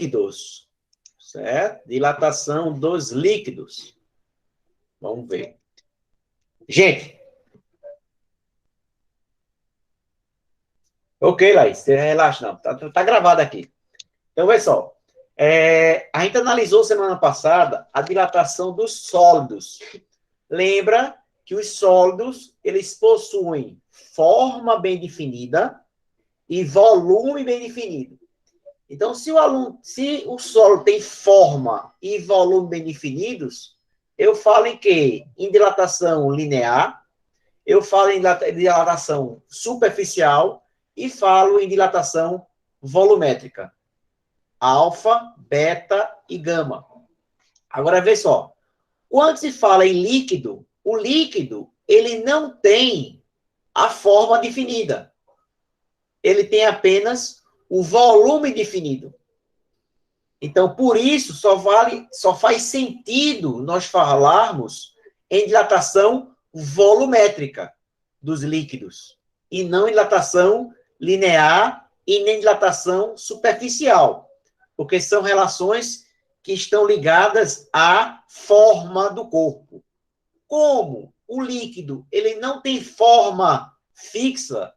líquidos, certo? Dilatação dos líquidos. Vamos ver. Gente. Ok, Laís, relaxa, não. Tá gravado aqui. Então, vê só. A gente analisou semana passada a dilatação dos sólidos. Lembra que os sólidos, eles possuem forma bem definida e volume bem definido. Então, se o sólido tem forma e volume bem definidos, eu falo em quê? Em dilatação linear, eu falo em dilatação superficial e falo em dilatação volumétrica. Alfa, beta e gama. Agora, vê só. Quando se fala em líquido, o líquido, ele não tem a forma definida. Ele tem apenas o volume definido. Então, por isso, só faz sentido nós falarmos em dilatação volumétrica dos líquidos, e não em dilatação linear e nem dilatação superficial, porque são relações que estão ligadas à forma do corpo. Como o líquido ele não tem forma fixa,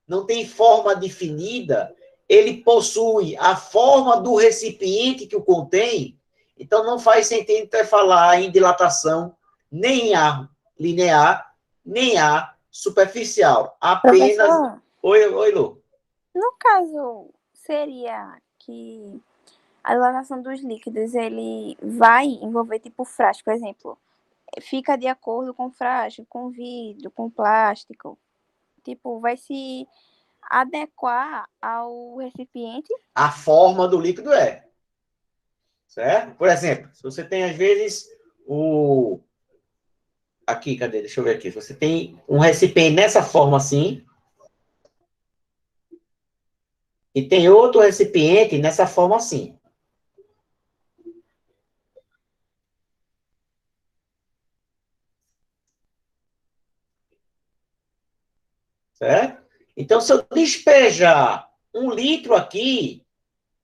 não tem forma definida, ele possui a forma do recipiente que o contém, então não faz sentido até falar em dilatação nem a linear, nem a superficial. Apenas... Professor, Oi, Lu. no caso, seria que a dilatação dos líquidos, ele vai envolver, tipo, frasco, por exemplo, fica de acordo com frasco, com vidro, com plástico, tipo, vai se adequar ao recipiente? A forma do líquido é. Certo? Por exemplo, se você tem, às vezes, o... Aqui, cadê? Deixa eu ver aqui. Se você tem um recipiente nessa forma assim, e tem outro recipiente nessa forma assim. Certo? Então, se eu despejar 1 litro aqui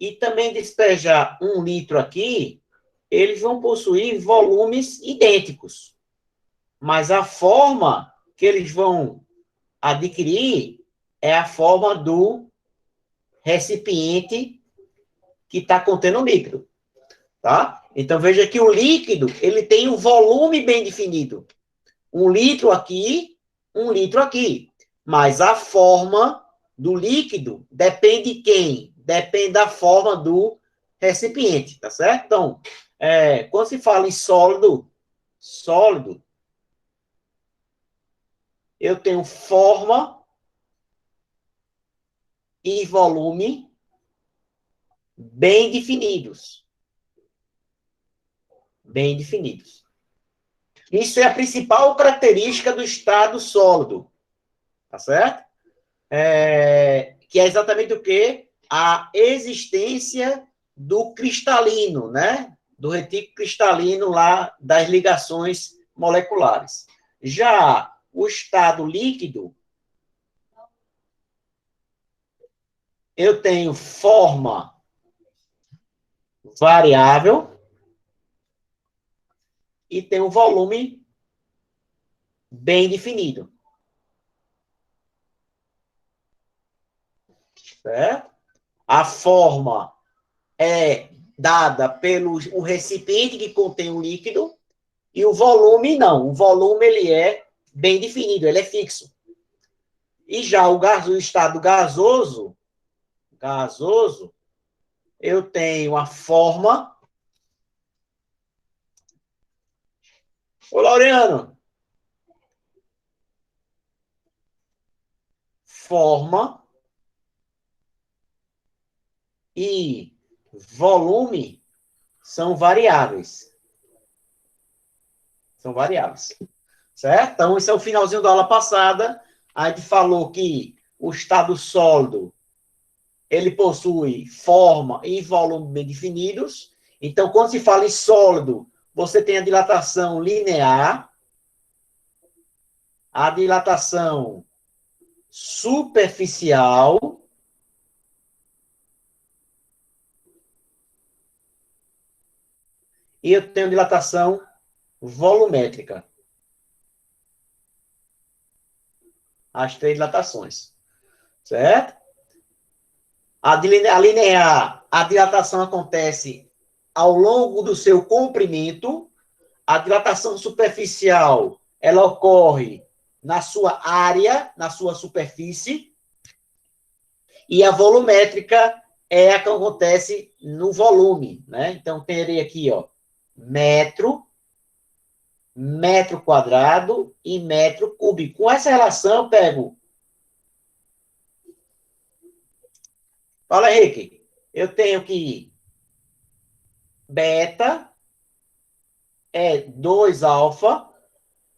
e também despejar 1 litro aqui, eles vão possuir volumes idênticos. Mas a forma que eles vão adquirir é a forma do recipiente que está contendo o líquido. Tá? Então, veja que o líquido ele tem um volume bem definido. 1 litro aqui, 1 litro aqui. Mas a forma do líquido depende de quem? Depende da forma do recipiente, tá certo? Então, quando se fala em sólido, eu tenho forma e volume bem definidos. Bem definidos. Isso é a principal característica do estado sólido, tá certo? Que é exatamente o quê? A existência do cristalino, né? Do retículo cristalino lá das ligações moleculares. Já o estado líquido, eu tenho forma variável e tenho volume bem definido. Certo? A forma é dada pelo o recipiente que contém o líquido e o volume não. O volume ele é bem definido, ele é fixo. E já o estado gasoso, eu tenho a forma. Ô, Laureano. Forma e volume são variáveis. São variáveis. Certo? Então, esse é o finalzinho da aula passada. A gente falou que o estado sólido ele possui forma e volume bem definidos. Então, quando se fala em sólido, você tem a dilatação linear, a dilatação superficial e eu tenho dilatação volumétrica. As 3 dilatações. Certo? A linear, a dilatação acontece ao longo do seu comprimento. A dilatação superficial, ela ocorre na sua área, na sua superfície. E a volumétrica é a que acontece no volume, né? Então, terei aqui, ó, metro, metro quadrado e metro cúbico. Com essa relação, eu pego... Fala, Henrique. Eu tenho que beta é 2 alfa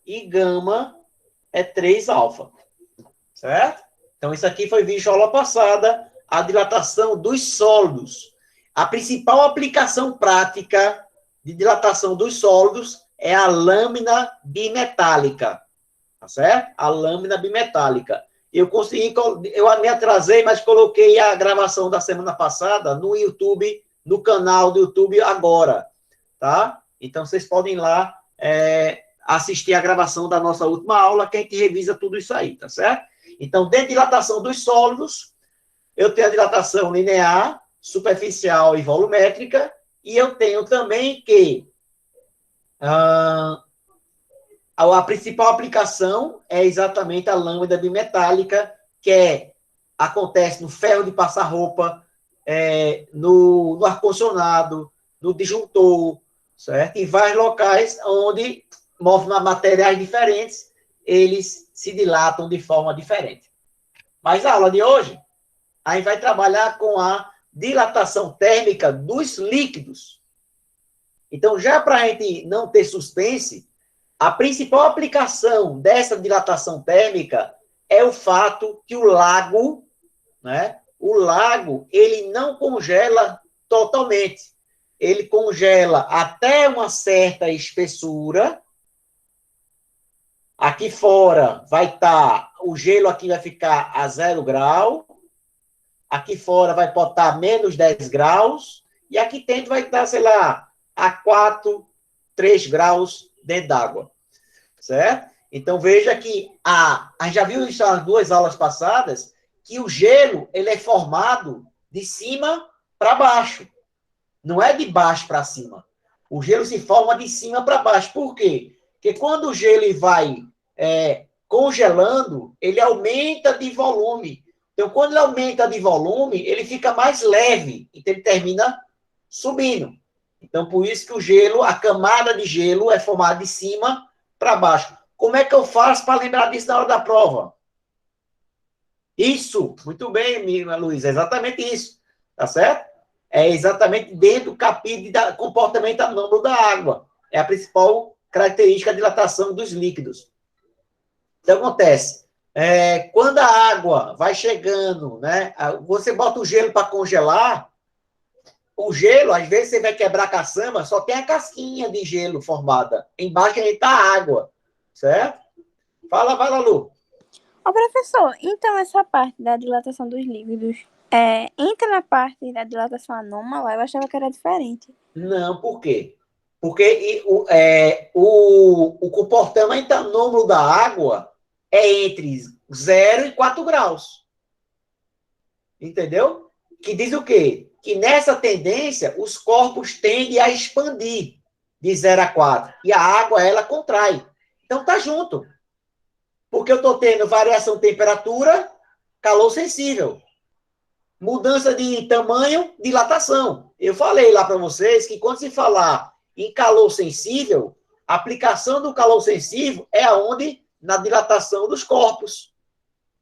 e gama é 3 alfa. Certo? Então, isso aqui foi visto aula passada, a dilatação dos sólidos. A principal aplicação prática de dilatação dos sólidos é a lâmina bimetálica. Tá certo? A lâmina bimetálica. Eu me atrasei, mas coloquei a gravação da semana passada no YouTube, no canal do YouTube agora, tá? Então, vocês podem ir lá assistir a gravação da nossa última aula, que a gente revisa tudo isso aí, tá certo? Então, dentro de dilatação dos sólidos, eu tenho a dilatação linear, superficial e volumétrica, e eu tenho também que a principal aplicação é exatamente a lâmina bimetálica, que acontece no ferro de passar roupa, no ar-condicionado, no disjuntor, certo? Em vários locais onde movem materiais diferentes, eles se dilatam de forma diferente. Mas a aula de hoje, a gente vai trabalhar com a dilatação térmica dos líquidos. Então, já para a gente não ter suspense, a principal aplicação dessa dilatação térmica é o fato que o lago, né? O lago, ele não congela totalmente. Ele congela até uma certa espessura. Aqui fora vai estar, o gelo aqui vai ficar a 0 grau. Aqui fora vai botar menos 10 graus. E aqui dentro vai estar, sei lá, a 4, 3 graus dentro d'água. Certo? Então, veja que a gente já viu isso nas 2 aulas passadas, que o gelo, ele é formado de cima para baixo. Não é de baixo para cima. O gelo se forma de cima para baixo. Por quê? Porque quando o gelo vai congelando, ele aumenta de volume. Então, quando ele aumenta de volume, ele fica mais leve. Então, ele termina subindo. Então, por isso que o gelo, a camada de gelo é formada de cima para baixo. Como é que eu faço para lembrar disso na hora da prova? Isso, muito bem, minha Luiz, é exatamente isso, tá certo? É exatamente dentro do capítulo de comportamento anômalo da água. É a principal característica da dilatação dos líquidos. Então, acontece, quando a água vai chegando, né, você bota o gelo para congelar, o gelo, às vezes você vai quebrar a caçamba, só tem a casquinha de gelo formada. Embaixo aí está a água, certo? Vai lá, Lu. Ô, professor, então essa parte da dilatação dos líquidos entra na parte da dilatação anômala? Eu achava que era diferente. Não, por quê? Porque o comportamento anômalo da água é entre 0 e 4 graus. Entendeu? Que diz o quê? Que nessa tendência, os corpos tendem a expandir de 0 a 4. E a água, ela contrai. Então, tá junto. Porque eu estou tendo variação de temperatura, calor sensível. Mudança de tamanho, dilatação. Eu falei lá para vocês que quando se falar em calor sensível, a aplicação do calor sensível é aonde? Na dilatação dos corpos.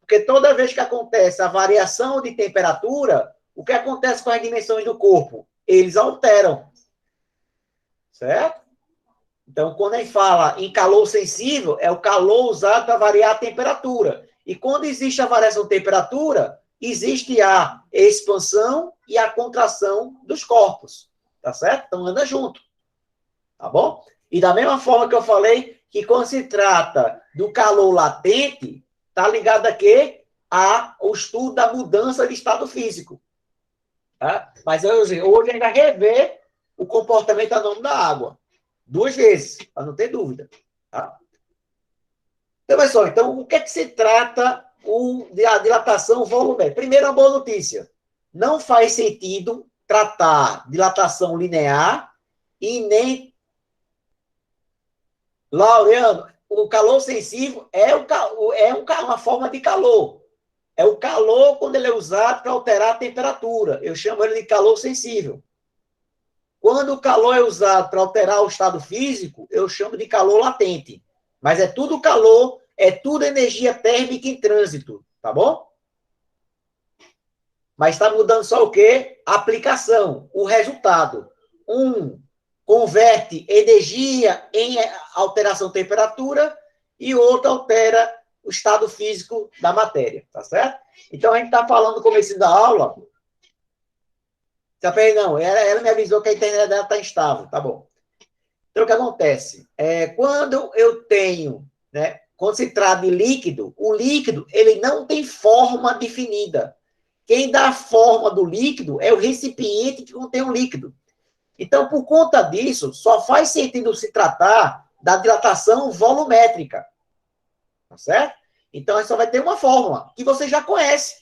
Porque toda vez que acontece a variação de temperatura, o que acontece com as dimensões do corpo? Eles alteram. Certo? Então, quando a gente fala em calor sensível, é o calor usado para variar a temperatura. E quando existe a variação de temperatura, existe a expansão e a contração dos corpos. Tá certo? Então, anda junto. Tá bom? E da mesma forma que eu falei, que quando se trata do calor latente, está ligado a quê? Ao estudo da mudança de estado físico. Tá? Mas hoje a gente vai rever o comportamento anômalo da água. 2 vezes, para não ter dúvida. Tá? Então, pessoal, então, o que é que se trata a dilatação volumétrica? Primeiro, uma boa notícia. Não faz sentido tratar dilatação linear e nem... Laureano, o calor sensível é uma forma de calor. É o calor quando ele é usado para alterar a temperatura. Eu chamo ele de calor sensível. Quando o calor é usado para alterar o estado físico, eu chamo de calor latente. Mas é tudo calor, é tudo energia térmica em trânsito, tá bom? Mas está mudando só o quê? A aplicação, o resultado. Um converte energia em alteração de temperatura e o outro altera o estado físico da matéria, tá certo? Então, a gente está falando no começo da aula... Não, ela me avisou que a internet dela está instável, tá bom. Então, o que acontece? Quando eu tenho, né, quando se trata de líquido, o líquido, ele não tem forma definida. Quem dá a forma do líquido é o recipiente que contém o líquido. Então, por conta disso, só faz sentido se tratar da dilatação volumétrica. Tá certo? Então, só vai ter uma fórmula, que você já conhece.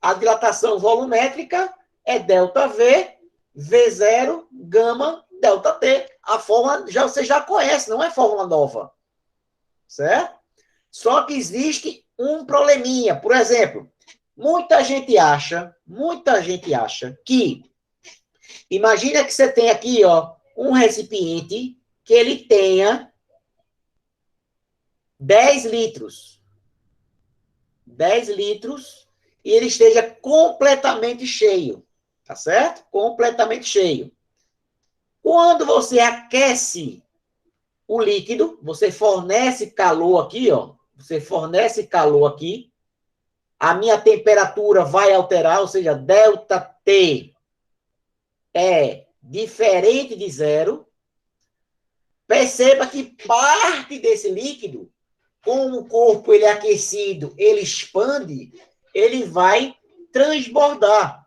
A dilatação volumétrica é ΔV, V0, gama, ΔT. A fórmula você já conhece, não é fórmula nova. Certo? Só que existe um probleminha. Por exemplo, muita gente acha que... Imagina que você tem aqui, ó, um recipiente que ele tenha 10 litros. 10 litros e ele esteja completamente cheio. Tá certo? Completamente cheio. Quando você aquece o líquido, você fornece calor aqui, ó. Você fornece calor aqui. A minha temperatura vai alterar, ou seja, ΔT é diferente de zero. Perceba que parte desse líquido, como o corpo ele é aquecido, ele expande, ele vai transbordar.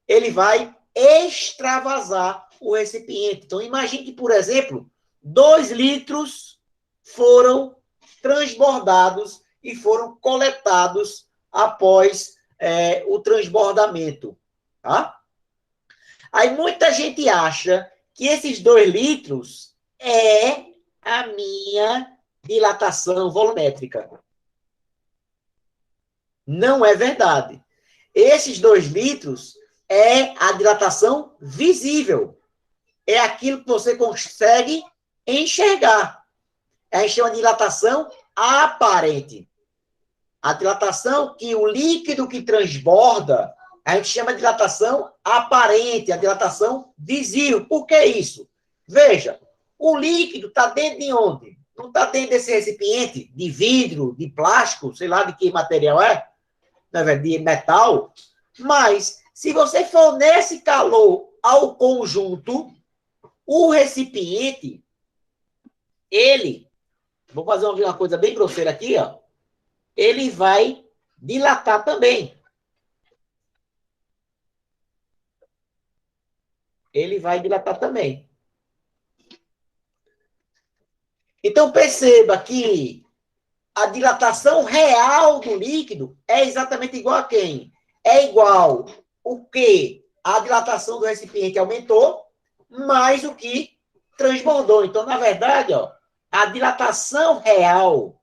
Ele vai extravasar o recipiente. Então, imagine que, por exemplo, 2 litros foram transbordados e foram coletados após o transbordamento. Tá? Aí muita gente acha que esses 2 litros é a minha dilatação volumétrica. Não é verdade. Esses 2 litros é a dilatação visível. É aquilo que você consegue enxergar. A gente chama de dilatação aparente. A dilatação que o líquido que transborda, a gente chama de dilatação aparente, a dilatação visível. Por que isso? Veja, o líquido está dentro de onde? Não está dentro desse recipiente de vidro, de plástico, sei lá de que material é, de metal, mas se você fornece calor ao conjunto, o recipiente, ele, vou fazer uma coisa bem grosseira aqui, ó, ele vai dilatar também. Ele vai dilatar também. Então, perceba que a dilatação real do líquido é exatamente igual a quem? É igual o que a dilatação do recipiente aumentou, mais o que transbordou. Então, na verdade, ó, a dilatação real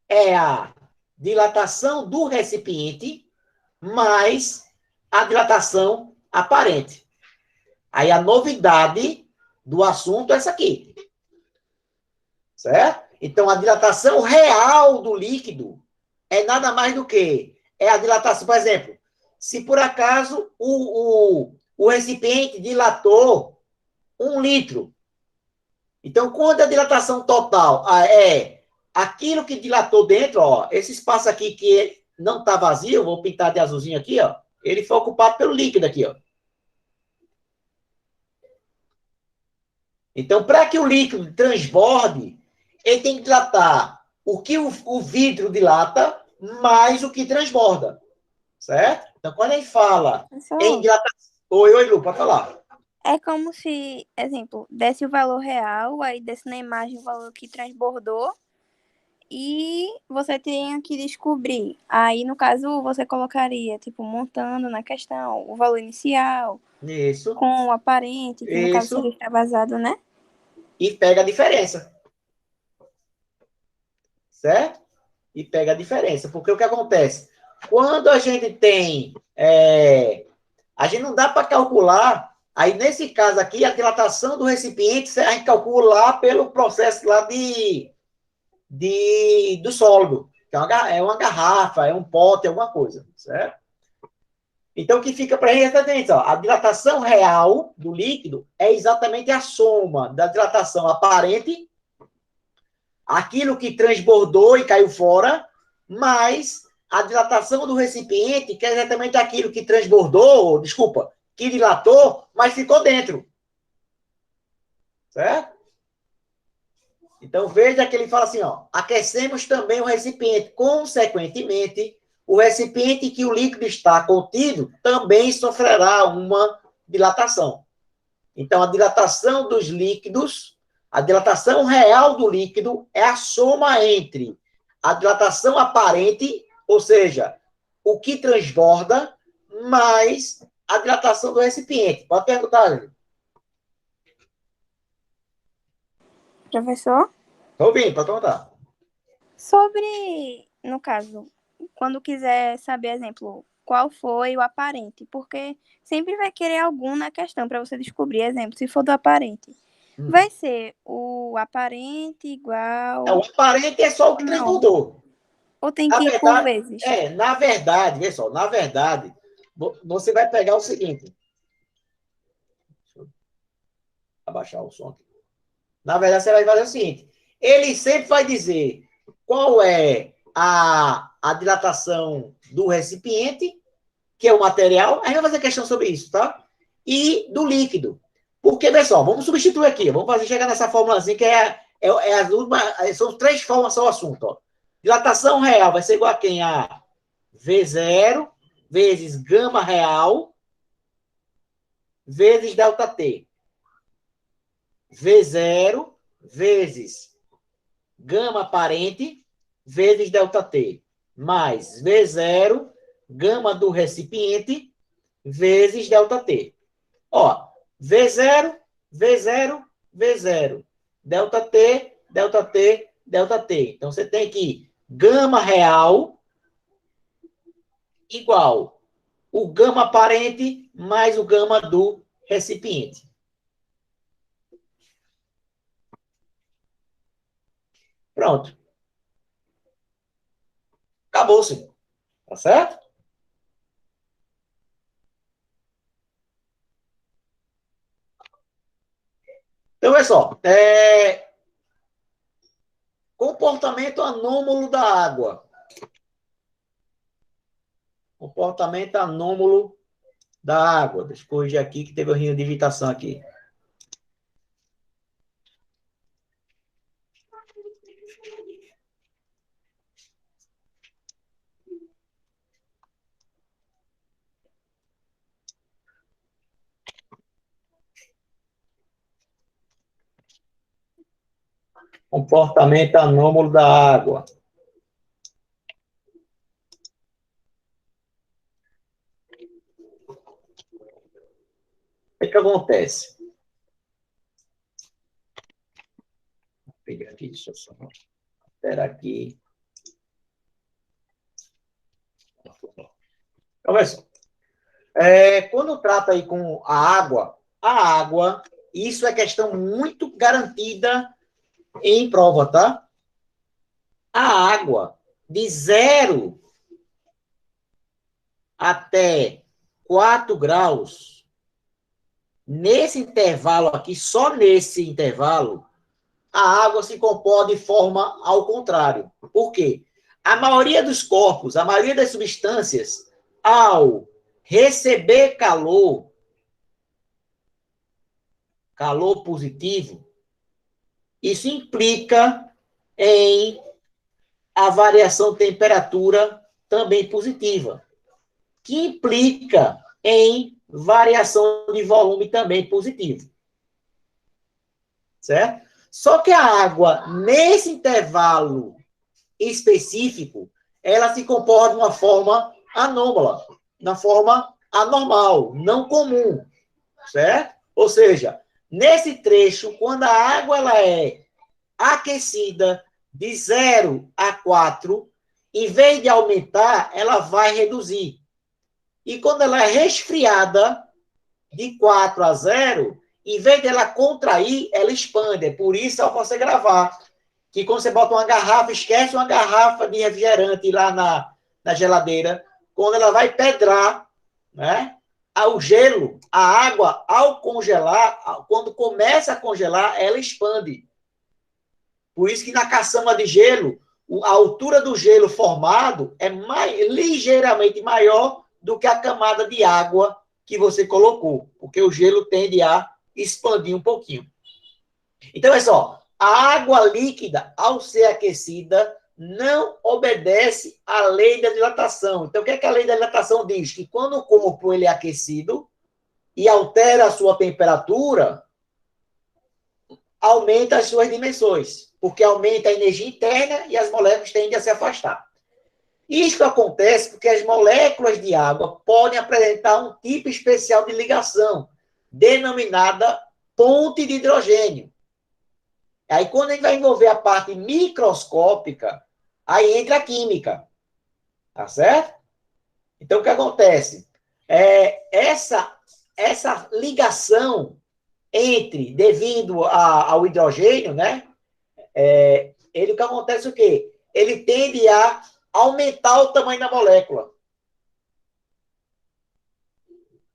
é a dilatação do recipiente mais a dilatação aparente. Aí a novidade do assunto é essa aqui. Certo? Então, a dilatação real do líquido é nada mais do que a dilatação. Por exemplo, se por acaso o recipiente dilatou 1 litro. Então, quando a dilatação total é aquilo que dilatou dentro, ó, esse espaço aqui que não está vazio, vou pintar de azulzinho aqui, ó, ele foi ocupado pelo líquido aqui, ó. Então, para que o líquido transborde, ele tem que dilatar o que o vidro dilata mais o que transborda. Certo? Então, quando a gente fala em dilatação... Oi, Lu, pode falar. É como se, exemplo, desse o valor real, aí desse na imagem o valor que transbordou, e você tem que descobrir. Aí, no caso, você colocaria, tipo, montando na questão o valor inicial Isso, com o aparente, que no caso seria isso. extravasado, né? E pega a diferença, certo? E pega a diferença. Porque o que acontece? Quando a gente tem. A gente não dá para calcular. Aí, nesse caso aqui, a dilatação do recipiente, a gente calcula lá pelo processo lá do sólido. Que é uma garrafa, é um pote, alguma coisa, certo? Então, o que fica para a gente é exatamente, ó, a dilatação real do líquido é exatamente a soma da dilatação aparente, aquilo que transbordou e caiu fora, mais a dilatação do recipiente, que é exatamente aquilo que transbordou, desculpa, que dilatou, mas ficou dentro. Certo? Então, veja que ele fala assim, ó, aquecemos também o recipiente. Consequentemente, o recipiente que o líquido está contido também sofrerá uma dilatação. Então, a dilatação dos líquidos, a dilatação real do líquido é a soma entre a dilatação aparente, ou seja, o que transborda, mais a dilatação do recipiente. Pode perguntar, Júlio. Professor? Estou ouvindo, pode perguntar. Sobre, no caso, quando quiser saber, exemplo, qual foi o aparente, porque sempre vai querer algum na questão para você descobrir, exemplo, se for do aparente. Vai ser o aparente igual. O aparente é só o que Não. transbordou. Ou tem Na que ir por verdade, vezes? na verdade, vê só, na verdade, você vai pegar o seguinte. Deixa eu abaixar o som aqui. Na verdade, você vai fazer o seguinte: ele sempre vai dizer qual é a dilatação do recipiente, que é o material. A gente vai fazer questão sobre isso, tá? E do líquido. Porque, pessoal, vamos substituir aqui. Vamos fazer chegar nessa fórmulazinha que as últimas. São três formas só o assunto. Ó. Dilatação real vai ser igual a quem? A V0 vezes gama real vezes delta T. V0 vezes gama aparente vezes delta T, mais V0, gama do recipiente, vezes delta T. Ó, V0, V0, V0, delta T, delta T, delta T. Então, você tem que gama real igual o gama aparente mais o gama do recipiente. Pronto. Acabou-se. Tá certo? Então, olha só. Comportamento anômalo da água. Comportamento anômalo da água. Deixa eu corrigir aqui, que teve uma digitação aqui. Comportamento anômalo da água. O que acontece? Vou pegar aqui, deixa eu só alterar aqui. Então, olha só. Quando trata aí com a água, isso é questão muito garantida em prova, tá? A água, de 0 até 4 graus, nesse intervalo aqui, só nesse intervalo, a água se comporta de forma ao contrário. Por quê? A maioria dos corpos, a maioria das substâncias, ao receber calor, calor positivo, isso implica em a variação de temperatura também positiva, que implica em variação de volume também positivo. Certo? Só que a água, nesse intervalo específico, ela se comporta de uma forma anômala, na forma anormal, não comum, certo? Ou seja, nesse trecho, quando a água ela é aquecida de 0 a 4, em vez de aumentar, ela vai reduzir. E quando ela é resfriada de 4 a 0, em vez dela contrair, ela expande. É por isso, ao você gravar, que quando você bota uma garrafa, esquece uma garrafa de refrigerante lá na geladeira, quando ela vai pedrar, né? O gelo, a água, ao congelar, quando começa a congelar, ela expande. Por isso que na caçamba de gelo, a altura do gelo formado é ligeiramente maior do que a camada de água que você colocou, porque o gelo tende a expandir um pouquinho. Então, é só, a água líquida, ao ser aquecida, não obedece à lei da dilatação. Então, o que é que a lei da dilatação diz? Que quando o corpo ele é aquecido e altera a sua temperatura, aumenta as suas dimensões, porque aumenta a energia interna e as moléculas tendem a se afastar. Isso acontece porque as moléculas de água podem apresentar um tipo especial de ligação, denominada ponte de hidrogênio. Aí, quando a gente vai envolver a parte microscópica, aí entra a química. Tá certo? Então, o que acontece? Essa ligação devido ao hidrogênio, né? O que acontece é o quê? Ele tende a aumentar o tamanho da molécula.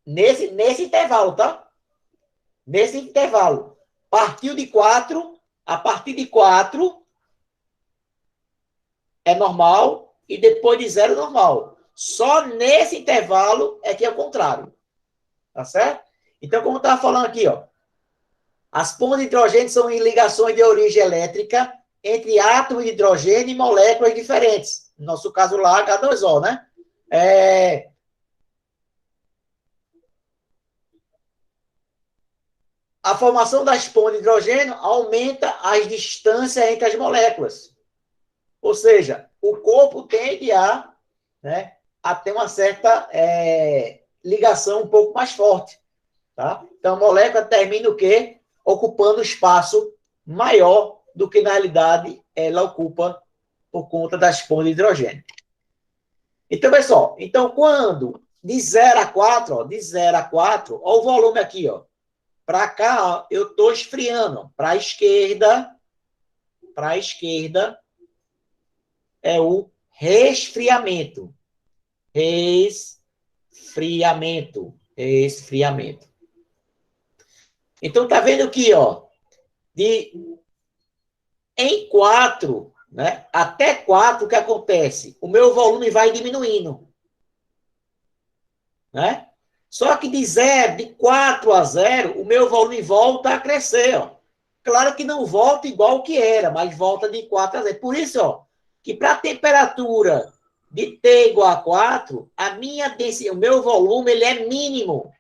Nesse intervalo, tá? Nesse intervalo. Partiu de 4, a partir de 4 é normal e depois de 0 é normal. Só nesse intervalo é que é o contrário. Tá certo? Então, como eu estava falando aqui, ó, as pontes de hidrogênio são ligações de origem elétrica entre átomos de hidrogênio e moléculas diferentes. No nosso caso lá, H2O, né? A formação das pontes de hidrogênio aumenta as distâncias entre as moléculas. Ou seja, o corpo tende a ter uma certa ligação um pouco mais forte. Tá? Então, a molécula termina o quê? Ocupando espaço maior do que, na realidade, ela ocupa por conta das pontes de hidrogênio. Então, pessoal, quando de 0 a 4, ó, de 0 a 4, ó, o volume aqui, ó, para cá, ó, eu estou esfriando. Para a esquerda é o resfriamento. Resfriamento. Então, tá vendo aqui, ó, em 4, né, até 4, o que acontece? O meu volume vai diminuindo. Né? Só que de 4 a 0, o meu volume volta a crescer. Ó. Claro que não volta igual que era, mas volta de 4 a 0. Por isso, ó, que para a temperatura de T igual a 4, o meu volume ele é mínimo.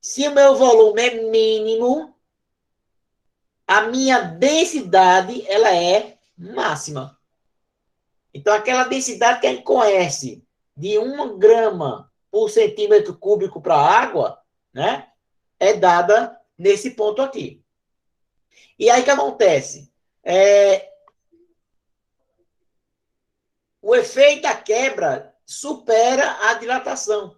Se o meu volume é mínimo, a minha densidade ela é máxima. Então, aquela densidade que a gente conhece de 1 grama por centímetro cúbico para a água, né, é dada nesse ponto aqui. E aí o que acontece? O efeito da quebra supera a dilatação.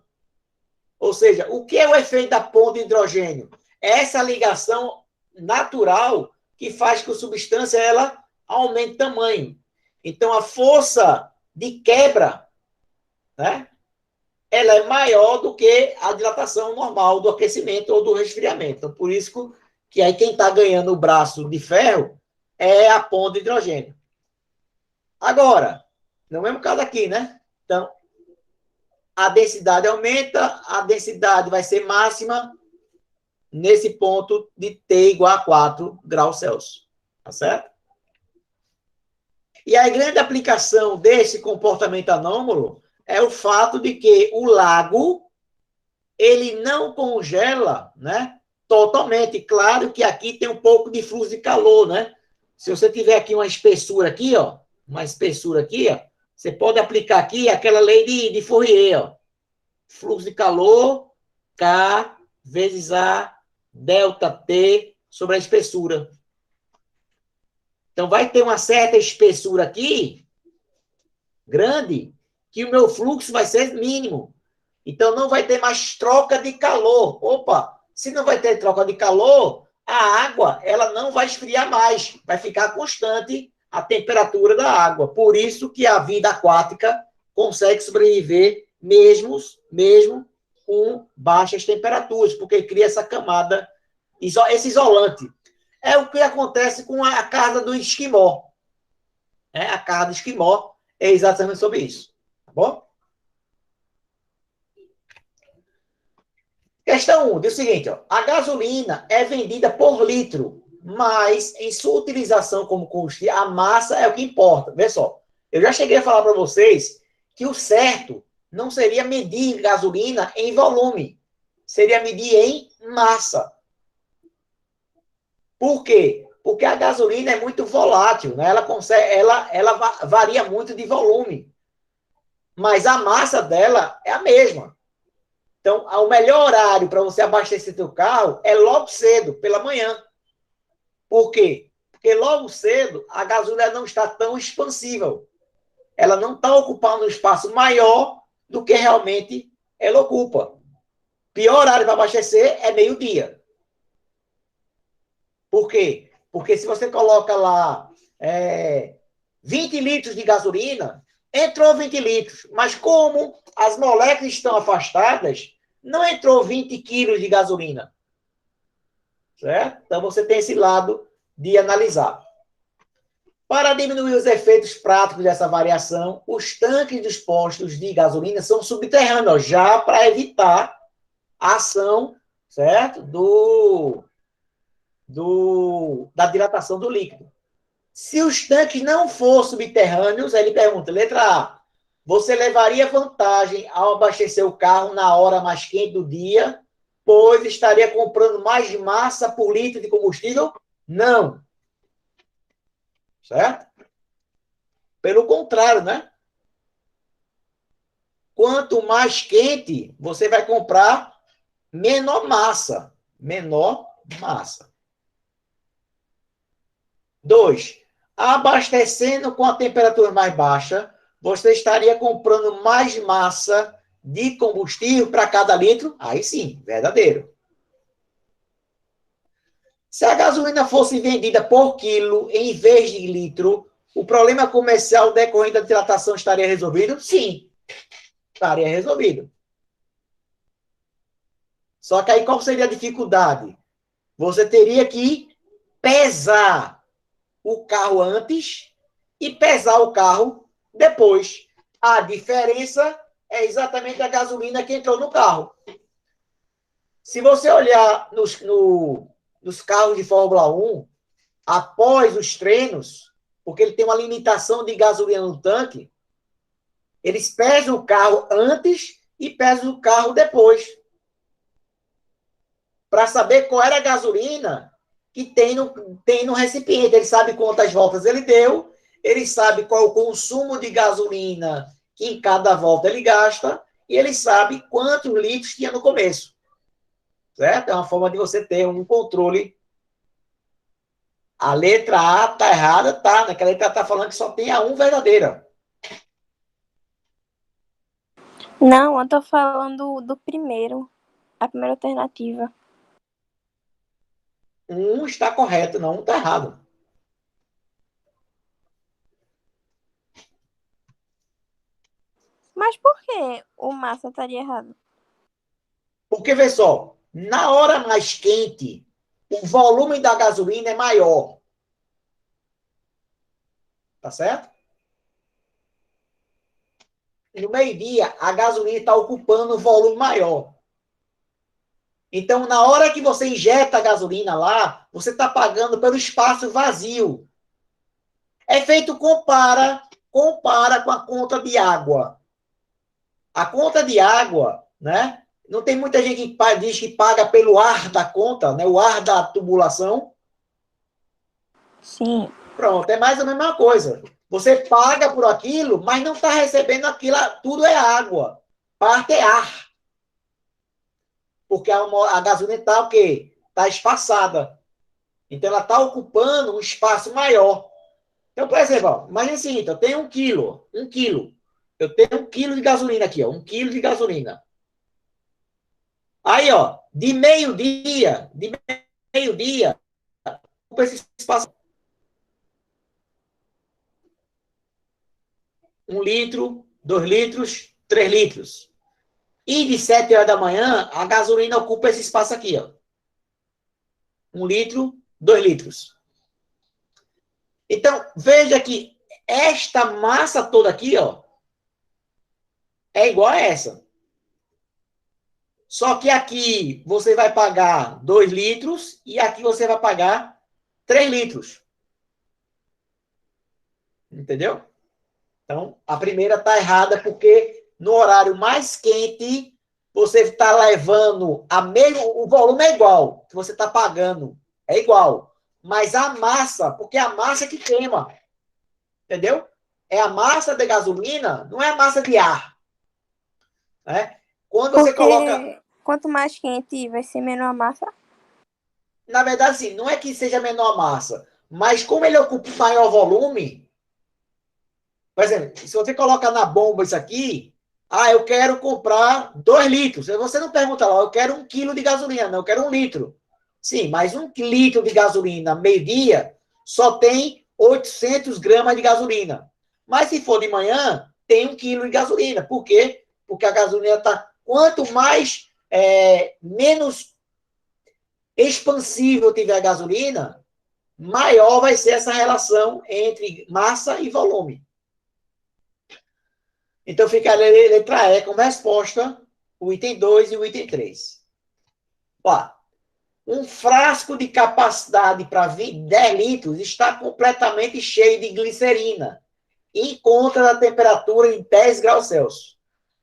Ou seja, o que é o efeito da ponte de hidrogênio? É essa ligação natural que faz que a substância ela aumente de tamanho. Então, a força de quebra, né, ela é maior do que a dilatação normal do aquecimento ou do resfriamento. Então, por isso que aí quem está ganhando o braço de ferro é a ponte de hidrogênio. Agora, no mesmo caso aqui, né? Então, a densidade aumenta, a densidade vai ser máxima nesse ponto de T igual a 4 graus Celsius. Tá certo? E a grande aplicação desse comportamento anômalo é o fato de que o lago, ele não congela, né? Totalmente. Claro que aqui tem um pouco de fluxo de calor, né? Se você tiver aqui uma espessura aqui, ó, uma espessura aqui, ó, você pode aplicar aqui aquela lei de Fourier, ó. Fluxo de calor, K vezes A, delta T sobre a espessura. Então, vai ter uma certa espessura aqui, grande, que o meu fluxo vai ser mínimo. Então, não vai ter mais troca de calor. Opa, se não vai ter troca de calor, a água ela não vai esfriar mais. Vai ficar constante a temperatura da água. Por isso que a vida aquática consegue sobreviver mesmo com baixas temperaturas, porque cria essa camada, esse isolante. É o que acontece com a casa do esquimó. A casa do esquimó é exatamente sobre isso. Tá bom? Questão 1, diz o seguinte, ó, a gasolina é vendida por litro, mas em sua utilização como combustível, a massa é o que importa. Vê só, eu já cheguei a falar para vocês que o certo não seria medir gasolina em volume, seria medir em massa. Por quê? Porque a gasolina é muito volátil, né? Ela varia muito de volume, mas a massa dela é a mesma. Então, o melhor horário para você abastecer seu carro é logo cedo, pela manhã. Por quê? Porque logo cedo a gasolina não está tão expansível. Ela não está ocupando um espaço maior do que realmente ela ocupa. Pior horário para abastecer é meio-dia. Por quê? Porque se você coloca lá 20 litros de gasolina, entrou 20 litros. Mas como as moléculas estão afastadas, não entrou 20 quilos de gasolina. Certo? Então, você tem esse lado de analisar. Para diminuir os efeitos práticos dessa variação, os tanques dos postos de gasolina são subterrâneos, já para evitar a ação, certo? Da dilatação do líquido. Se os tanques não forem subterrâneos, ele pergunta, letra A, você levaria vantagem ao abastecer o carro na hora mais quente do dia, pois estaria comprando mais massa por litro de combustível? Não. Certo? Pelo contrário, né? Quanto mais quente, você vai comprar menor massa. Menor massa. 2. Abastecendo com a temperatura mais baixa, você estaria comprando mais massa de combustível para cada litro? Aí sim, verdadeiro. Se a gasolina fosse vendida por quilo em vez de litro, o problema comercial decorrente da dilatação estaria resolvido? Sim, estaria resolvido. Só que aí qual seria a dificuldade? Você teria que pesar o carro antes e pesar o carro depois. A diferença é exatamente a gasolina que entrou no carro. Se você olhar nos carros de Fórmula 1, após os treinos, porque ele tem uma limitação de gasolina no tanque, eles pesam o carro antes e pesam o carro depois. Para saber qual era a gasolina que tem no recipiente. Ele sabe quantas voltas ele deu, ele sabe qual o consumo de gasolina que em cada volta ele gasta, e ele sabe quantos litros tinha no começo. Certo? É uma forma de você ter um controle. A letra A está errada, tá? Naquela letra está falando que só tem a 1 verdadeira. Não, eu tô falando do primeiro. A primeira alternativa. 1 está correto, não, 1 está errado. Mas por que o massa estaria errado? Porque, vê só, na hora mais quente, o volume da gasolina é maior. Tá certo? No meio-dia, a gasolina está ocupando um volume maior. Então, na hora que você injeta a gasolina lá, você está pagando pelo espaço vazio. É feito compara com a conta de água. A conta de água, né? Não tem muita gente que diz que paga pelo ar da conta, né? O ar da tubulação. Sim. Pronto, é mais a mesma coisa. Você paga por aquilo, mas não está recebendo aquilo, tudo é água. Parte é ar. Porque a gasolina está o quê? Está espaçada. Então, ela está ocupando um espaço maior. Então, por exemplo, ó, imagina o seguinte, eu tenho 1 quilo. Eu tenho 1 quilo de gasolina aqui, ó. 1 quilo de gasolina. Aí, ó, de meio-dia, ocupa esse espaço. 1 litro, 2 litros, 3 litros. E de 7 horas da manhã, a gasolina ocupa esse espaço aqui, ó. 1 litro, 2 litros. Então, veja que esta massa toda aqui, ó, é igual a essa. Só que aqui você vai pagar 2 litros e aqui você vai pagar 3 litros. Entendeu? Então, a primeira está errada porque no horário mais quente você está levando o volume é igual que você está pagando, é igual, mas a massa, porque é a massa que queima, entendeu? É a massa de gasolina, não é a massa de ar, né? Quando você coloca, Porque quanto mais quente vai ser menor a massa. na verdade, assim, não é que seja menor a massa, mas como ele ocupa maior volume, por exemplo, se você coloca na bomba isso aqui, eu quero comprar 2 litros. Você não pergunta lá, eu quero 1 quilo de gasolina, não, eu quero 1 litro. Sim, mas 1 litro de gasolina, meio-dia, só tem 800 gramas de gasolina. Mas se for de manhã, tem 1 quilo de gasolina. Por quê? Porque a gasolina está... Quanto mais, menos expansível tiver a gasolina, maior vai ser essa relação entre massa e volume. Então, fica a letra E como resposta, o item 2 e o item 3. Ó, um frasco de capacidade para 10 litros está completamente cheio de glicerina e encontra a temperatura em 10 graus Celsius.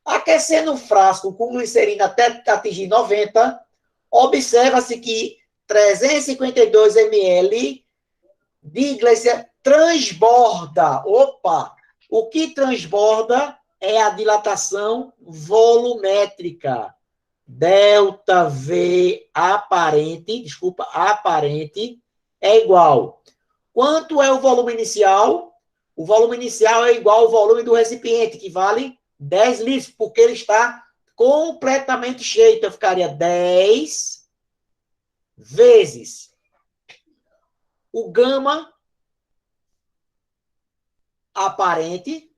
Aquecendo o frasco com glicerina até atingir 90, observa-se que 352 ml de glicerina transborda. Opa! O que transborda é a dilatação volumétrica. Delta V aparente, é igual. Quanto é o volume inicial? O volume inicial é igual ao volume do recipiente, que vale 10 litros, porque ele está completamente cheio. Então, ficaria 10 vezes o gama aparente,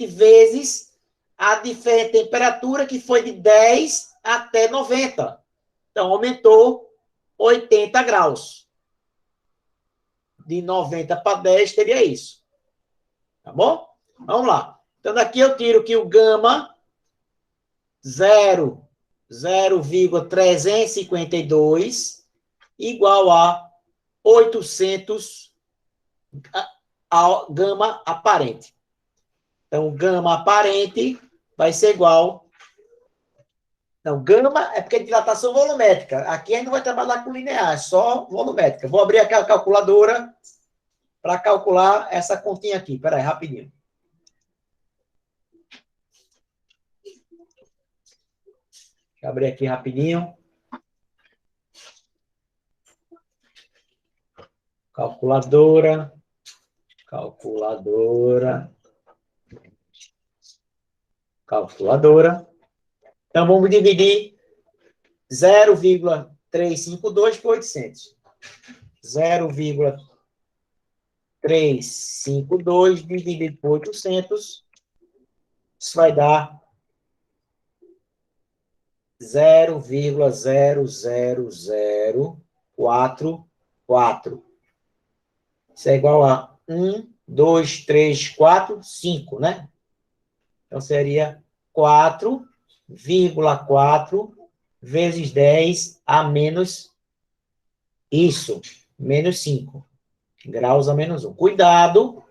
vezes a diferente temperatura, que foi de 10 até 90. Então, aumentou 80 graus. De 90 para 10 teria isso. Tá bom? Vamos lá. Então, daqui eu tiro que o gama 0,352 igual a 800 a gama aparente. Então, gama aparente vai ser igual. Não, gama é porque é dilatação volumétrica. Aqui a gente não vai trabalhar com linear, é só volumétrica. Vou abrir aqui a calculadora para calcular essa continha aqui. Espera aí, rapidinho. Deixa eu abrir aqui rapidinho. Calculadora. Então, vamos dividir 0,352 por 800. 0,352 dividido por 800. Isso vai dar 0,00044. Isso é igual a 1, 2, 3, 4, 5, né? Então, seria 4,4 vezes 10 a menos isso, menos 5 graus a menos 1. Cuidado.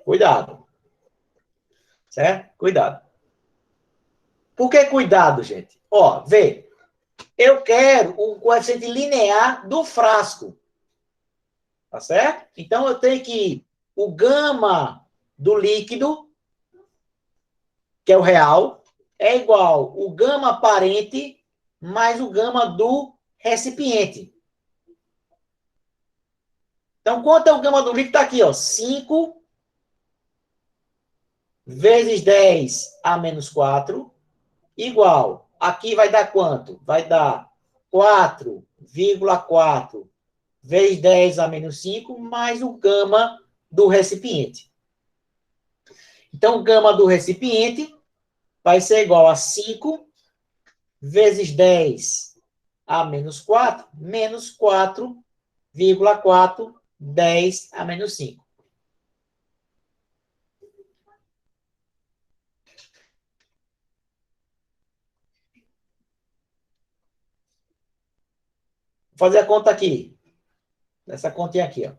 Cuidado. Certo? Cuidado. Por que cuidado, gente? Ó, vê. Eu quero o coeficiente linear do frasco. Tá certo? Então, eu tenho que o gama do líquido, que é o real, é igual o gama aparente mais o gama do recipiente. Então, quanto é o gama do líquido? Está aqui, ó, 5 vezes 10 a menos 4, igual. Aqui vai dar quanto? Vai dar 4,4 vezes 10 a menos 5, mais o gama do recipiente. Então, o gama do recipiente vai ser igual a 5 vezes 10 a menos 4, menos 4,4, 10 a menos 5. Vou fazer a conta aqui. Essa continha aqui, ó.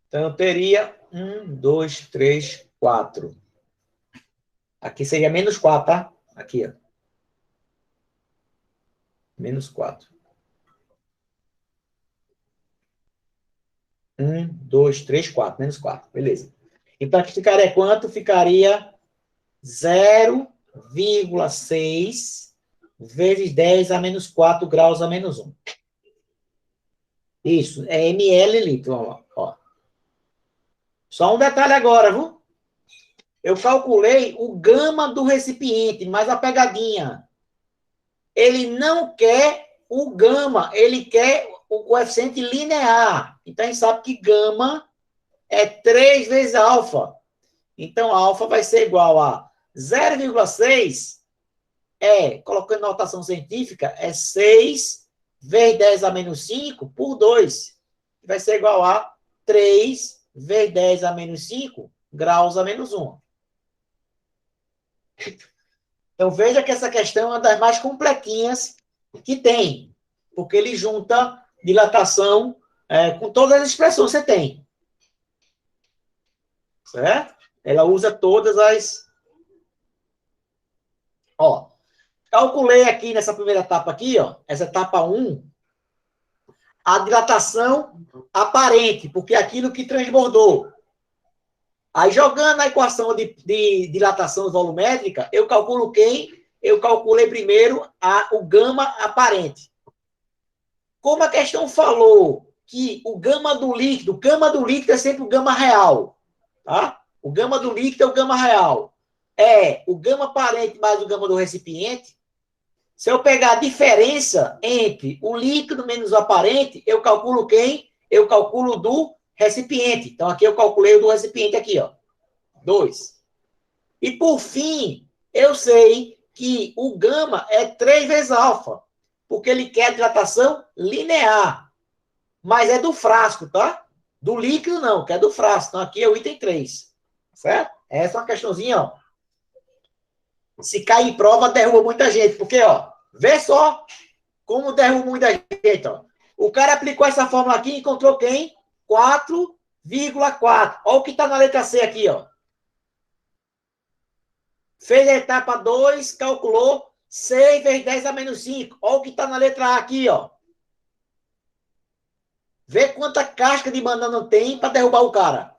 Então, eu teria 1, 2, 3, 4. Aqui seria menos 4, tá? Aqui, ó. Menos 4. 1, 2, 3, 4. Menos 4. Beleza. Então, aqui ficaria quanto? Ficaria 0,6 vezes 10 a menos 4 graus a menos 1. Isso, é ml litro. Ó. Só um detalhe agora, viu? Eu calculei o gama do recipiente, mais a pegadinha. Ele não quer o gama, ele quer o coeficiente linear. Então, a gente sabe que gama é 3 vezes alfa. Então, alfa vai ser igual a 0,6, colocando notação científica, é 6 vezes 10 a menos 5 por 2. Vai ser igual a 3 vezes 10 a menos 5 graus a menos 1. Então, veja que essa questão é uma das mais completinhas que tem, porque ele junta dilatação com todas as expressões que você tem. Certo? Ela usa todas as... Ó, calculei aqui nessa primeira etapa aqui, ó, essa etapa 1, a dilatação aparente, porque é aquilo que transbordou. Aí, jogando a equação de dilatação volumétrica, eu calculo quem? Eu calculei primeiro o gama aparente. Como a questão falou que o gama do líquido é sempre o gama real, tá? O gama do líquido é o gama real. É o gama aparente mais o gama do recipiente. Se eu pegar a diferença entre o líquido menos o aparente, eu calculo quem? Eu calculo do recipiente. Então, aqui eu calculei o do recipiente aqui, ó. 2. E, por fim, eu sei que o gama é 3 vezes alfa, porque ele quer a dilatação linear. Mas é do frasco, tá? Do líquido não, que é do frasco. Então, aqui é o item 3. Certo? Essa é uma questãozinha, ó. Se cair em prova, derruba muita gente. Porque, ó, vê só como derruba muita gente, ó. O cara aplicou essa fórmula aqui e encontrou quem? 4,4. Olha o que está na letra C aqui, ó. Fez a etapa 2, calculou 6 vezes 10 a menos 5. Olha o que está na letra A aqui, ó. Vê quanta casca de banana tem para derrubar o cara.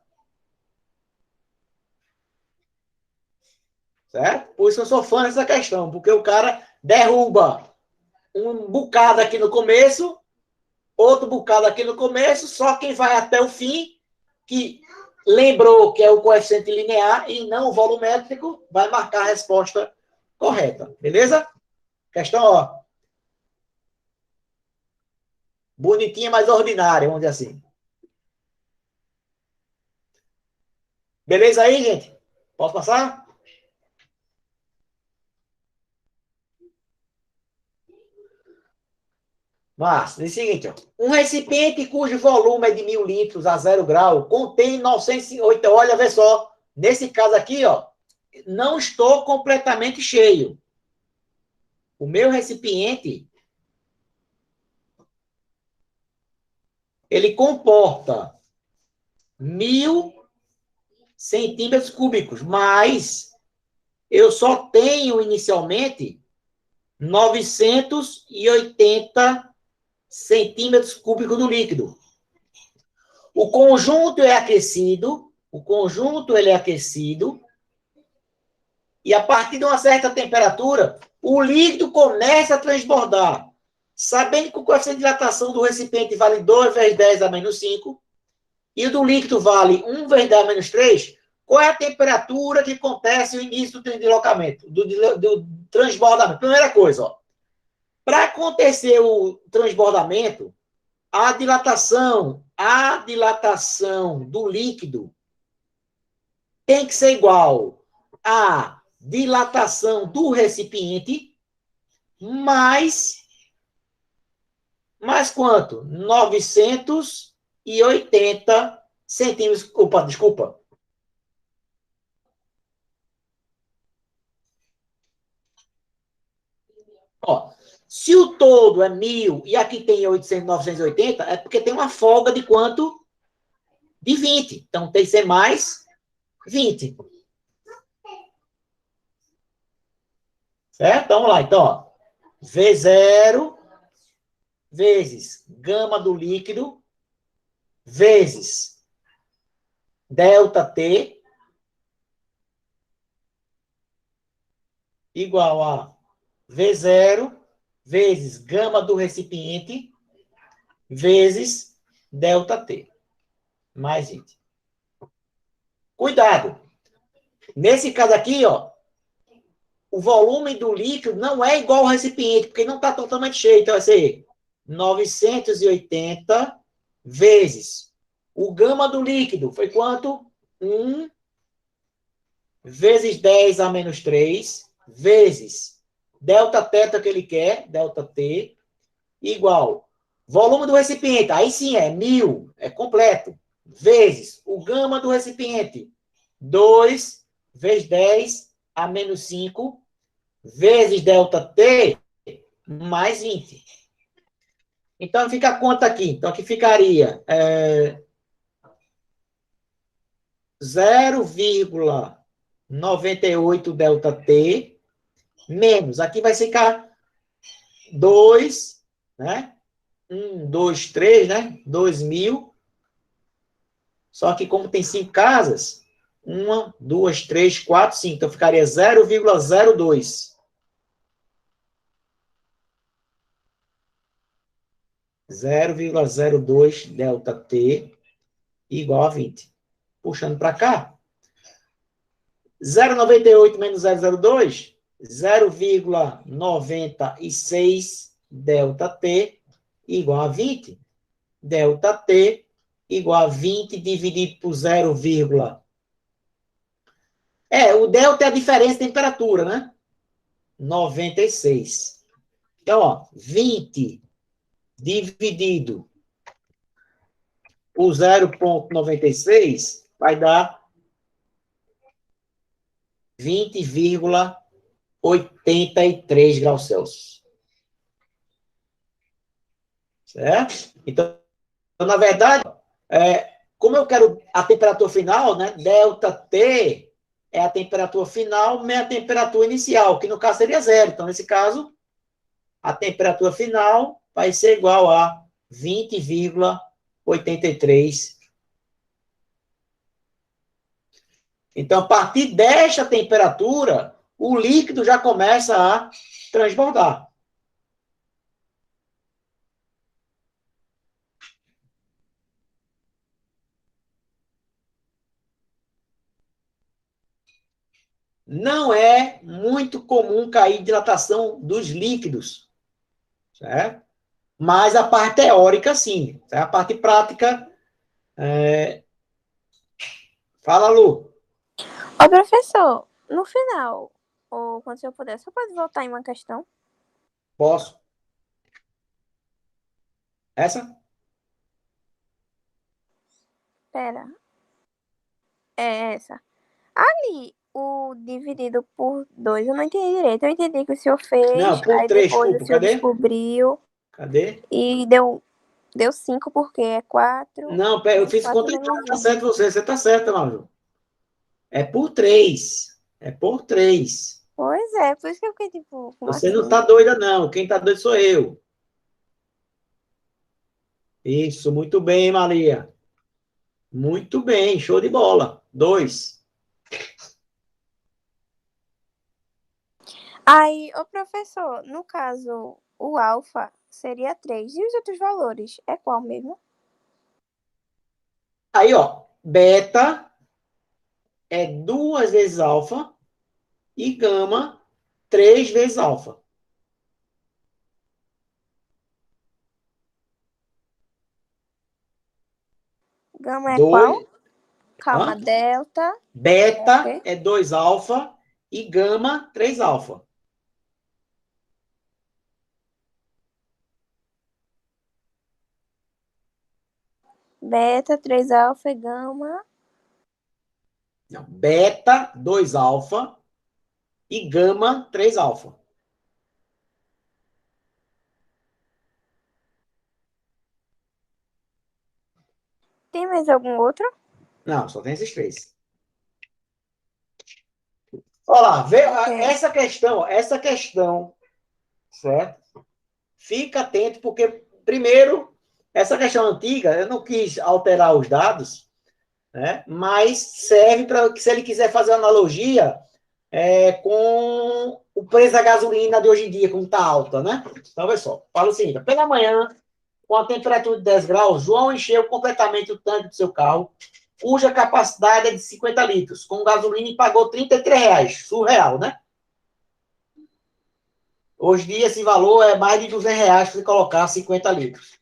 Certo? Por isso eu sou fã dessa questão, porque o cara derruba um bocado aqui no começo, outro bocado aqui no começo, só quem vai até o fim, que lembrou que é o coeficiente linear e não o volumétrico, vai marcar a resposta correta. Beleza? Questão, ó. Bonitinha, mas ordinária, vamos dizer assim. Beleza aí, gente? Posso passar? Mas, diz o seguinte, ó. Um recipiente cujo volume é de 1.000 litros a 0 grau contém 908. Olha, vê só. Nesse caso aqui, ó, não estou completamente cheio. O meu recipiente, ele comporta 1.000 centímetros cúbicos, mas eu só tenho inicialmente 980 centímetros cúbicos do líquido. O conjunto é aquecido, e a partir de uma certa temperatura, o líquido começa a transbordar. Sabendo que o coeficiente de dilatação do recipiente vale 2 vezes 10 a menos 5, e o do líquido vale 1 vezes 10 a menos 3, qual é a temperatura que acontece no início do deslocamento, do transbordamento? Primeira coisa, para acontecer o transbordamento, a dilatação do líquido tem que ser igual à dilatação do recipiente mais quanto? 980 centímetros. Opa, desculpa. Ó, se o todo é 1.000 e aqui tem 800, 980, é porque tem uma folga de quanto? De 20. Então tem que ser mais 20. Certo? Então vamos lá. Então, ó, V0 vezes gama do líquido vezes ΔT igual a V0 vezes gama do recipiente vezes ΔT. Mais 20. Cuidado. Nesse caso aqui, ó, o volume do líquido não é igual ao recipiente, porque não está totalmente cheio. Então, vai ser 980 vezes o gama do líquido. Foi quanto? 1 vezes 10 a menos 3 vezes delta teta que ele quer, delta T, igual volume do recipiente. Aí sim é 1.000, é completo, vezes o gama do recipiente. 2 vezes 10 a menos 5 vezes ΔT mais 20. Então, fica a conta aqui. Então, aqui ficaria 0,98 ΔT menos. Aqui vai ficar 2, né? 1, 2, 3, né? 2.000. Só que como tem 5 casas, 1, 2, 3, 4, 5. Então, ficaria 0,02. 0,02 ΔT igual a 20. Puxando para cá. 0,98 menos 0,02, 0,96 ΔT igual a 20. ΔT igual a 20 dividido por 0, o delta é a diferença de temperatura, né? 96. Então, ó, 20 dividido por 0,96 vai dar 20,83 graus Celsius. Certo? Então, na verdade, como eu quero a temperatura final, né? Delta T é a temperatura final menos a temperatura inicial, que no caso seria zero. Então, nesse caso, a temperatura final vai ser igual a 20,83. Então, a partir desta temperatura, o líquido já começa a transbordar. Não é muito comum cair dilatação dos líquidos, certo? Mas a parte teórica, sim. A parte prática... Fala, Lu. Ô, professor, no final, ou quando o senhor puder, só pode voltar em uma questão? Posso. Essa? Pera. É essa. Ali, o dividido por 2, eu não entendi direito. Eu entendi que o senhor fez, Não, por aí 3, depois o desculpa. senhor Cadê? descobriu Cadê? e deu Deu 5 porque é 4. Não, pera, eu fiz 4 conta menos errada, tá 1. certo você tá certo, Maju. É por 3. É por 3. Pois é, por isso que eu fiquei tipo, como Você não assim? tá doida, não. Quem tá doido sou eu. Isso, muito bem, Maria. Muito bem, show de bola. 2. Aí, ô professor, no caso, o alfa seria 3. E os outros valores? É qual mesmo? Aí, ó, beta é 2 vezes alfa e gama 3 vezes alfa. Gama é qual? 2. Calma, delta é o Beta quê? é 2 alfa e gama 3 alfa. Beta, 3 alfa e gama. Não, beta 2 alfa e gama 3 alfa. Tem mais algum outro? Não, só tem esses 3. Olha lá, vê Ok. essa questão, certo? Fica atento, porque, primeiro, essa questão antiga, eu não quis alterar os dados, né? Mas serve para que, se ele quiser fazer analogia com o preço da gasolina de hoje em dia, como está alta, né? Então, olha só, fala o seguinte: pela manhã, com a temperatura de 10 graus, João encheu completamente o tanque do seu carro, cuja capacidade é de 50 litros, com gasolina e pagou R$ 33. Surreal, né? Hoje em dia, esse valor é mais de R$ 200 para colocar 50 litros.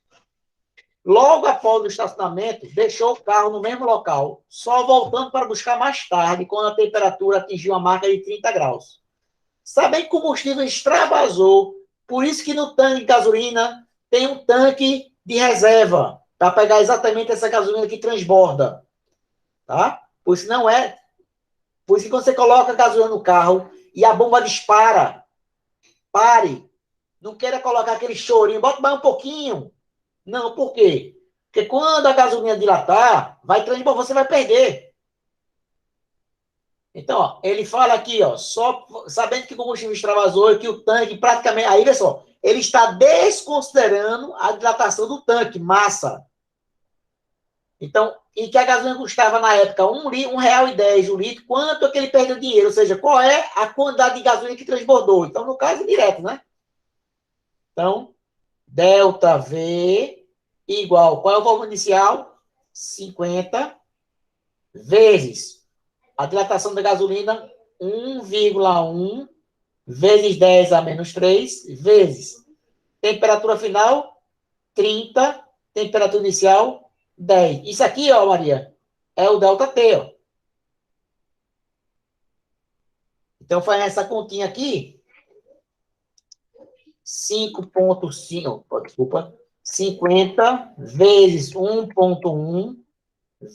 Logo após o estacionamento, deixou o carro no mesmo local, só voltando para buscar mais tarde, quando a temperatura atingiu a marca de 30 graus. Sabem que o combustível extravasou, por isso que no tanque de gasolina tem um tanque de reserva, para pegar exatamente essa gasolina que transborda. Tá? Por isso não é. Por isso que quando você coloca a gasolina no carro e a bomba dispara, pare. Não queira colocar aquele chorinho, bota mais um pouquinho. Não, por quê? Porque quando a gasolina dilatar, você vai perder. Então, ó, ele fala aqui, ó, só sabendo que o combustível extravasou e que o tanque praticamente. Aí, olha só, ele está desconsiderando a dilatação do tanque, massa. Então, e que a gasolina custava na época R$ 1,10 o litro, quanto é que ele perdeu dinheiro? Ou seja, qual é a quantidade de gasolina que transbordou? Então, no caso, é direto, né? Então, delta V igual, qual é o volume inicial? 50 vezes a dilatação da gasolina, 1,1 vezes 10 a menos 3 vezes temperatura final, 30, temperatura inicial, 10. Isso aqui, ó, Maria, é o delta T, ó. Então, faz essa continha aqui, 5,5, desculpa, 50 vezes 1,1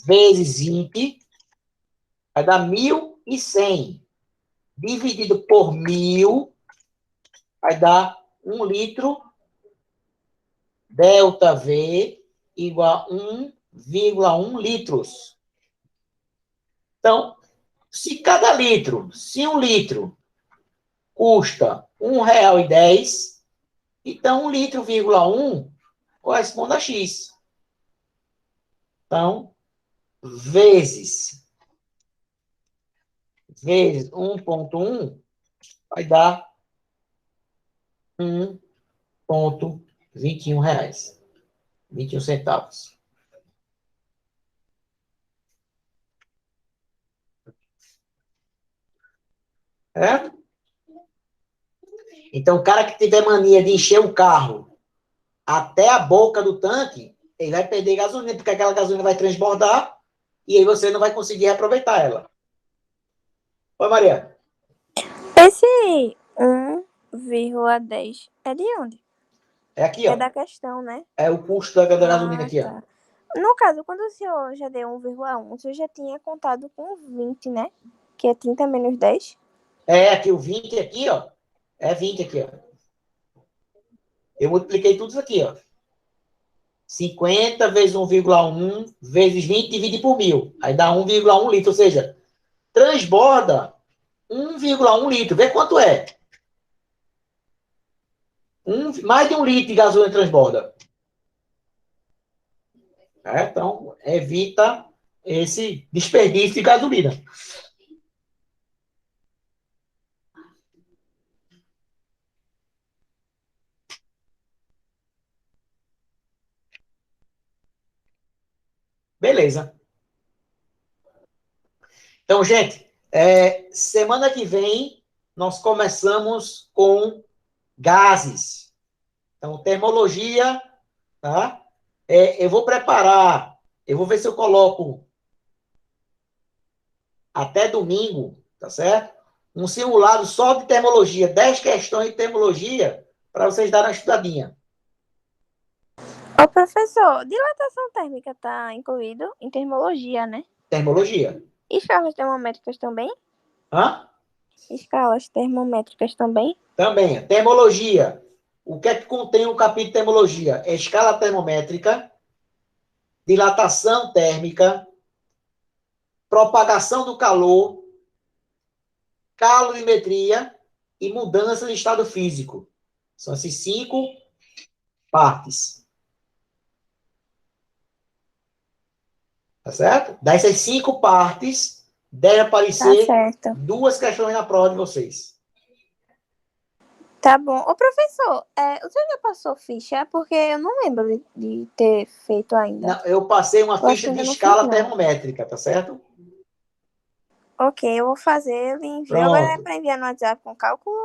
vezes 20, vai dar 1.100. Dividido por 1.000, vai dar 1 litro, delta V, igual a 1,1 litros. Então, se um litro custa R$ 1,10, então 1 litro, 1 corresponde a X. Então, vezes 1,1 vai dar R$ 1,21. 21 centavos. É? Então, o cara que tiver mania de encher o carro até a boca do tanque, ele vai perder gasolina, porque aquela gasolina vai transbordar e aí você não vai conseguir aproveitar ela. Oi, Maria. Esse 1,10 é de onde? É aqui, É ó. da questão, né? É o custo da gasolina Ah, aqui, ó. tá. No caso, quando o senhor já deu 1,1, o senhor já tinha contado com 20, né? Que é 30 menos 10. É aqui o 20 aqui, ó. É 20 aqui, ó. Eu multipliquei tudo isso aqui, ó. 50 vezes 1,1 vezes 20 divide por 1.000. Aí dá 1,1 litro, ou seja, transborda 1,1 litro. Vê quanto é. Mais de 1 litro de gasolina transborda. Então, evita esse desperdício de gasolina. Beleza. Então, gente, semana que vem nós começamos com gases. Então, termologia, tá? Eu vou preparar, eu vou ver se eu coloco até domingo, tá certo? Um simulado só de termologia, 10 questões de termologia, para vocês darem uma estudadinha. Ô, professor, dilatação térmica está incluído em termologia, né? Termologia. Escalas termométricas também? Hã? Escalas termométricas também? Também. Termologia. O que é que contém o capítulo de termologia? Escala termométrica, dilatação térmica, propagação do calor, calorimetria e mudança de estado físico. São essas 5 partes. Tá certo? Dessas 5 partes, deve aparecer certo. 2 questões na prova de vocês. Tá bom. Ô, professor, o senhor já passou ficha? Porque eu não lembro de ter feito ainda. Não, eu passei uma ficha de escala termométrica, tá certo? Ok, eu vou fazer. Ele envia. Agora é para enviar no WhatsApp com cálculo